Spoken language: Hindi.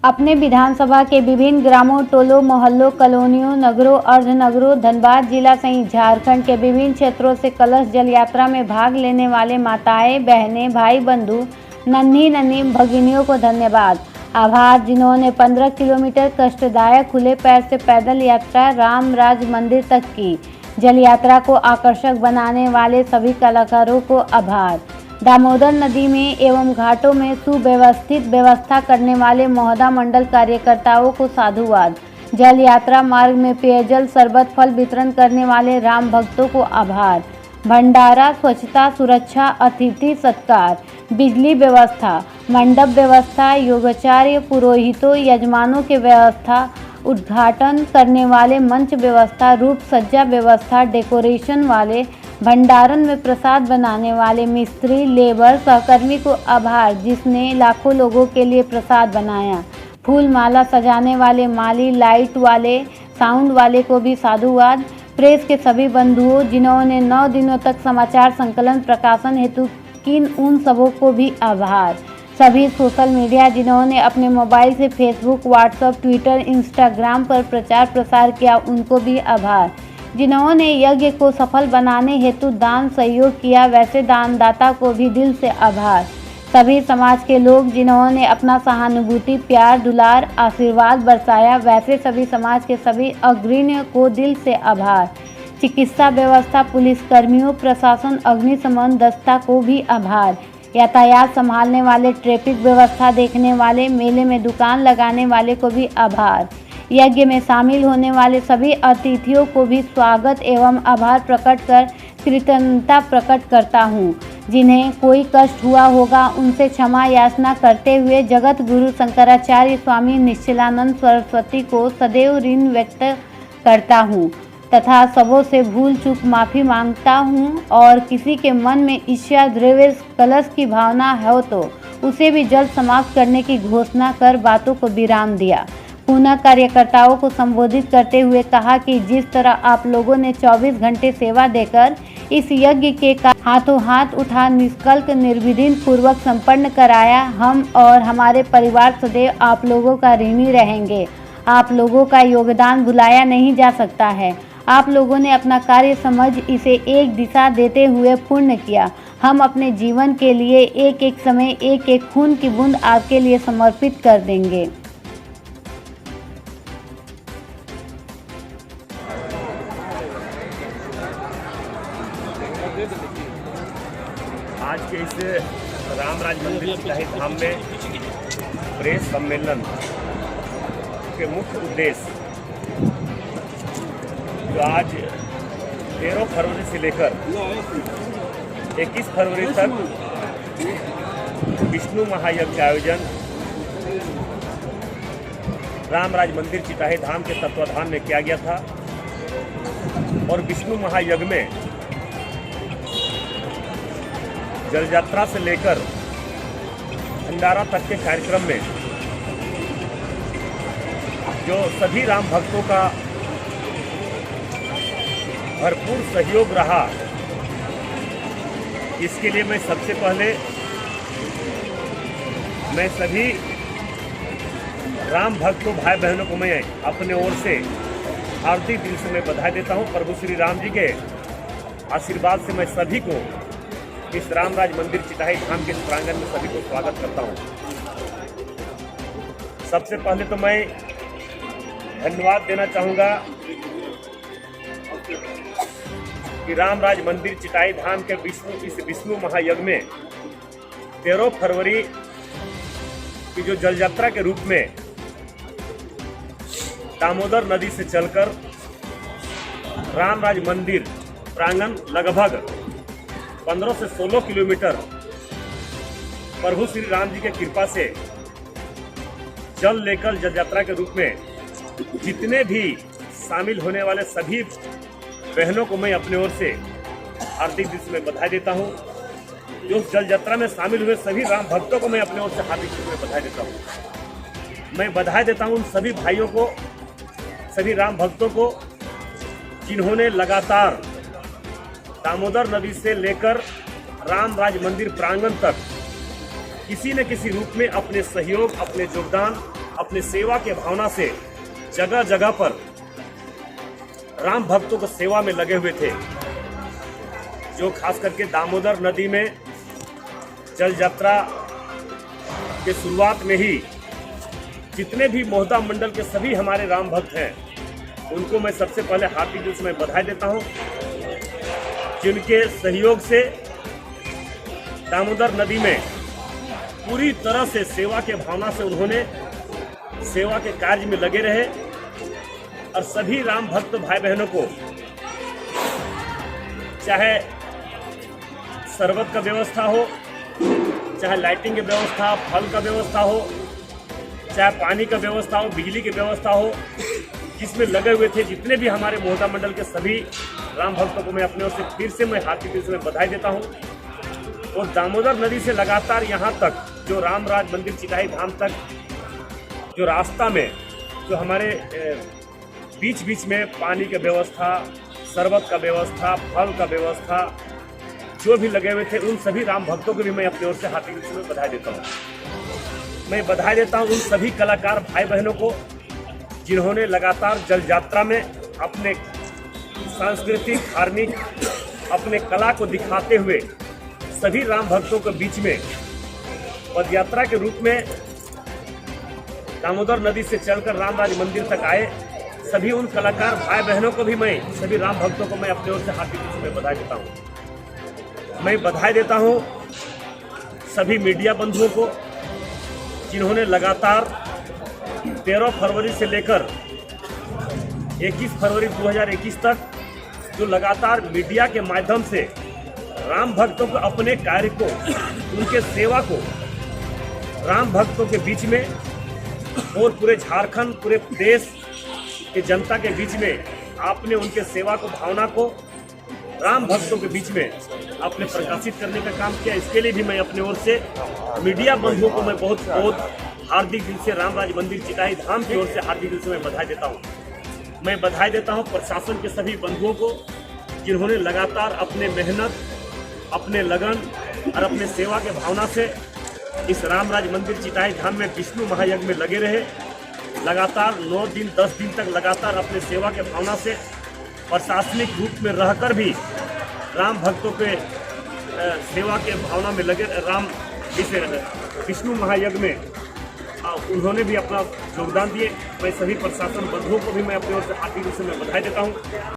अपने विधानसभा के विभिन्न ग्रामों, टोलों, मोहल्लों, कॉलोनियों, नगरों, अर्धनगरों, धनबाद जिला सहित झारखंड के विभिन्न क्षेत्रों से कलश जल यात्रा में भाग लेने वाले माताएं, बहनें, भाई बंधु, नन्ही भगिनियों को धन्यवाद, आभार, जिन्होंने 15 किलोमीटर कष्टदायक खुले पैर से पैदल यात्रा राम राज मंदिर तक की। जल यात्रा को आकर्षक बनाने वाले सभी कलाकारों को आभार। दामोदर नदी में एवं घाटों में सुव्यवस्थित व्यवस्था करने वाले मोहदा मंडल कार्यकर्ताओं को साधुवाद। जल यात्रा मार्ग में पेयजल, शरबत, फल वितरण करने वाले राम भक्तों को आभार। भंडारा, स्वच्छता, सुरक्षा, अतिथि सत्कार, बिजली व्यवस्था, मंडप व्यवस्था, योगाचार्य, पुरोहितों, यजमानों के व्यवस्था, उद्घाटन करने वाले मंच व्यवस्था, रूप सज्जा व्यवस्था, डेकोरेशन वाले, भंडारण में प्रसाद बनाने वाले मिस्त्री, लेबर, सहकर्मी को आभार जिसने लाखों लोगों के लिए प्रसाद बनाया। फूल माला सजाने वाले माली, लाइट वाले, साउंड वाले को भी साधुवाद। प्रेस के सभी बंधुओं जिन्होंने 9 दिनों तक समाचार संकलन प्रकाशन हेतु किन, उन सबों को भी आभार। सभी सोशल मीडिया जिन्होंने अपने मोबाइल से फेसबुक, व्हाट्सएप, ट्विटर, इंस्टाग्राम पर प्रचार प्रसार किया, उनको भी आभार। जिन्होंने यज्ञ को सफल बनाने हेतु दान सहयोग किया, वैसे दानदाता को भी दिल से आभार। सभी समाज के लोग जिन्होंने अपना सहानुभूति, प्यार, दुलार, आशीर्वाद बरसाया, वैसे सभी समाज के सभी अग्रणियों को दिल से आभार। चिकित्सा व्यवस्था, पुलिस कर्मियों, प्रशासन, अग्निशमन दस्ता को भी आभार। यातायात संभालने वाले, ट्रैफिक व्यवस्था देखने वाले, मेले में दुकान लगाने वाले को भी आभार। यज्ञ में शामिल होने वाले सभी अतिथियों को भी स्वागत एवं आभार प्रकट कर कृतज्ञता प्रकट करता हूँ। जिन्हें कोई कष्ट हुआ होगा उनसे क्षमा याचना करते हुए जगत गुरु शंकराचार्य स्वामी निश्चलानंद सरस्वती को सदैव ऋण व्यक्त करता हूँ तथा सबों से भूल चूक माफ़ी मांगता हूँ। और किसी के मन में ईर्ष्या, द्वेष, कलश की भावना हो तो उसे भी जल्द समाप्त करने की घोषणा कर बातों को विराम दिया। पुनः कार्यकर्ताओं को संबोधित करते हुए कहा कि जिस तरह आप लोगों ने 24 घंटे सेवा देकर इस यज्ञ के हाथों हाथ उठा निष्कल्क निर्विघ्न पूर्वक संपन्न कराया, हम और हमारे परिवार सदैव आप लोगों का ऋणी रहेंगे। आप लोगों का योगदान भुलाया नहीं जा सकता है। आप लोगों ने अपना कार्य समझ इसे एक दिशा देते हुए पूर्ण किया। हम अपने जीवन के लिए एक एक समय, एक एक खून की बूंद आपके लिए समर्पित कर देंगे। आज के इस रामराज मंदिर चिटाही धाम में प्रेस सम्मेलन के मुख्य उद्देश्य जो आज 13 फरवरी से लेकर 21 फरवरी तक विष्णु महायज्ञ का आयोजन रामराज मंदिर चिटाही धाम के तत्वाधान में किया गया था। और विष्णु महायज्ञ में जल यात्रा से लेकर भंडारा तक के कार्यक्रम में जो सभी राम भक्तों का भरपूर सहयोग रहा, इसके लिए मैं सबसे पहले सभी राम भक्तों, भाई बहनों को मैं अपने ओर से हार्दिक दिल से मैं बधाई देता हूं। प्रभु श्री राम जी के आशीर्वाद से मैं सभी को इस रामराज मंदिर चिटाही धाम के प्रांगण में सभी को स्वागत करता हूं। सबसे पहले तो मैं धन्यवाद देना चाहूँगा कि रामराज मंदिर चिटाही धाम के इस विष्णु महायज्ञ में 13 फरवरी की जो जल यात्रा के रूप में दामोदर नदी से चलकर रामराज मंदिर प्रांगण लगभग 15 से 16 किलोमीटर प्रभु श्री राम जी के कृपा से जल लेकर जल यात्रा के रूप में जितने भी शामिल होने वाले सभी बहनों को मैं अपने ओर से हार्दिक दिल से मैं बधाई देता हूं। जो जल यात्रा में शामिल हुए सभी राम भक्तों को मैं अपने ओर से हार्दिक दिल से बधाई देता हूं। मैं बधाई देता हूं उन सभी भाइयों को, सभी राम भक्तों को जिन्होंने लगातार दामोदर नदी से लेकर रामराज मंदिर प्रांगण तक किसी न किसी रूप में अपने सहयोग, अपने योगदान अपने सेवा के भावना से जगह जगह पर राम भक्तों को सेवा में लगे हुए थे। जो खास करके दामोदर नदी में जल यात्रा के शुरुआत में ही जितने भी मोहदा मंडल के सभी हमारे राम भक्त हैं, उनको मैं सबसे पहले हार्दिक दिल से मैं बधाई देता हूं, जिनके सहयोग से दामोदर नदी में पूरी तरह से सेवा के भावना से उन्होंने सेवा के कार्य में लगे रहे और सभी राम भक्त भाई बहनों को चाहे शरबत का व्यवस्था हो, चाहे लाइटिंग की व्यवस्था, फल का व्यवस्था हो, चाहे पानी का व्यवस्था हो, बिजली की व्यवस्था हो, जिसमें लगे हुए थे जितने भी हमारे मोहदा मंडल के सभी राम भक्तों को मैं अपने ओर से फिर से मैं हार्दिक दिल से बधाई देता हूं। और दामोदर नदी से लगातार यहाँ तक जो रामराज मंदिर चिटाई धाम तक जो रास्ता में जो हमारे बीच बीच में पानी की व्यवस्था, शरबत का व्यवस्था, फल का व्यवस्था जो भी लगे हुए थे, उन सभी राम भक्तों को भी मैं अपनी ओर से हार्दिक दिल से बधाई देता हूँ। मैं बधाई देता हूँ उन सभी कलाकार भाई बहनों को जिन्होंने लगातार जल यात्रा में अपने सांस्कृतिक, धार्मिक अपने कला को दिखाते हुए सभी राम भक्तों के बीच में पदयात्रा के रूप में दामोदर नदी से चलकर रामराज मंदिर तक आए। सभी उन कलाकार भाई बहनों को भी मैं, सभी राम भक्तों को मैं अपने ओर से हार्दिक दिल से बधाई देता हूँ। मैं बधाई देता हूँ सभी मीडिया बंधुओं को जिन्होंने लगातार 13 फरवरी से लेकर 21 फरवरी 2021 तक जो लगातार मीडिया के माध्यम से राम भक्तों को अपने कार्य को, उनके सेवा को राम भक्तों के बीच में और पूरे झारखंड, पूरे देश के जनता के बीच में आपने उनके सेवा को, भावना को राम भक्तों के बीच में आपने प्रकाशित करने का काम किया। इसके लिए भी मैं अपने ओर से मीडिया बंधुओं को मैं बहुत बहुत हार्दिक दिल से रामराज मंदिर चिटाई धाम की ओर से हार्दिक दिल से मैं बधाई देता हूँ। मैं बधाई देता हूँ प्रशासन के सभी बंधुओं को जिन्होंने लगातार अपने मेहनत, अपने लगन और अपने सेवा के भावना से इस रामराज मंदिर चिटाई धाम में विष्णु महायज्ञ में लगे रहे। लगातार 9 दिन 10 दिन तक लगातार अपने सेवा के भावना से प्रशासनिक रूप में रहकर भी राम भक्तों के सेवा के भावना में लगे राम इस विष्णु महायज्ञ में उन्होंने भी अपना योगदान दिए। मैं सभी प्रशासन बंधुओं को भी मैं अपनी ओर से हार्दिक दिल से मैं बधाई देता हूँ।